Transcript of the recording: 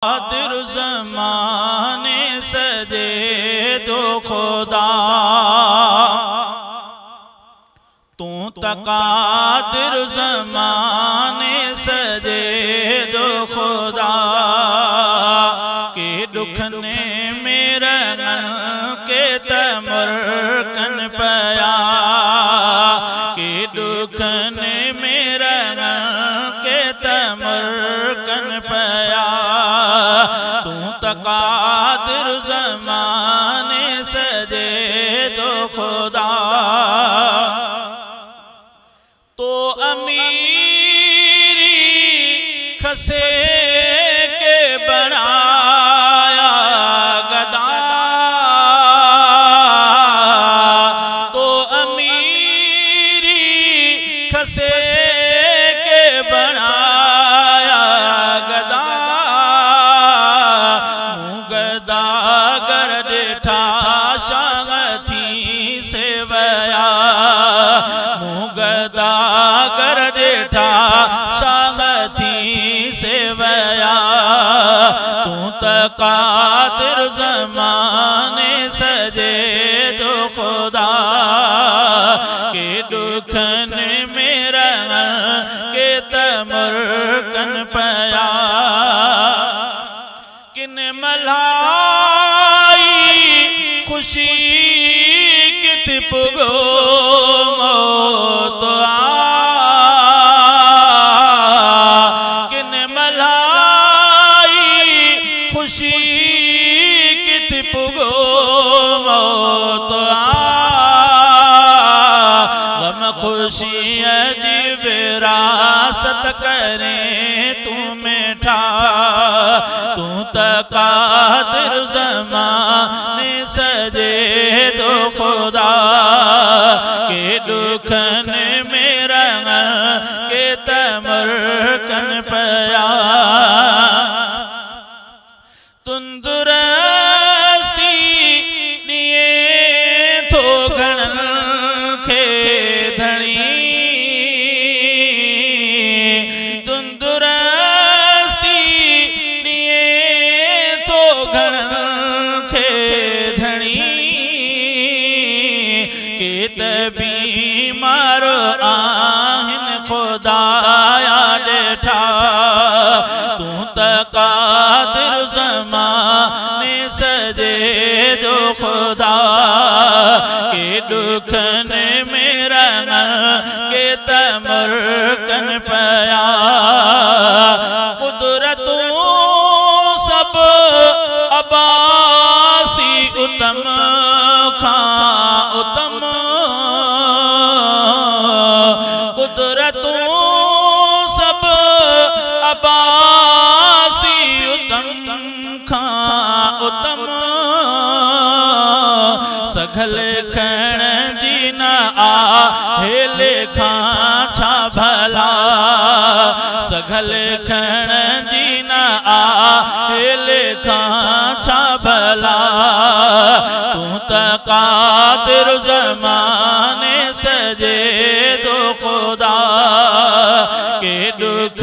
कादिर ज़माने सजे दो खुदा, तू तकादिर ज़माने सजे दो खुदा के दुखने मेरा के तमरकन पया के दुखने मेरा के तमरकन पया, तू तकादिर ज़माने सजे दो खुदा। तो अमीरी खसे के बनाया गदा, तो अमीरी खसे के बनाया गदा, मुगदा गर डेठा शागथी से वया, मुगदा गर डेठा शागथी से वया, तू तकादिर ज़माने सजे दो खुदा के दुखन मेरा के तमरकन पया। किन मलाई खुशी कित पुगो मौत किन मलाई खुशी कित पुगो मौत गम खुशी अजी विरासत करें तू मेठा, तू तकादिर ज़माने सजे दो खुदा के दुखन मेरा के तमरकन पया। तुंदुरस्ती निये थो घणन खे धणी, तुंदुरस्ती निये थो घणन खे धणी के बीमार आहिन खुदाया डेठा, तू तकादिर ज़माने सजे दो खुदा के दुखन मेरा के तमरकन पया। कुदरतों सब अबासी उत्तम खां उत्तम, कुदरतों सब अबासी उत्तम खां उत्तम, सघल खण जी न आहे लेखा छा भला, सघल खण जी न आहे लेखा छा भला, तू तकादिर ज़माने सजे दो खुदा के दुख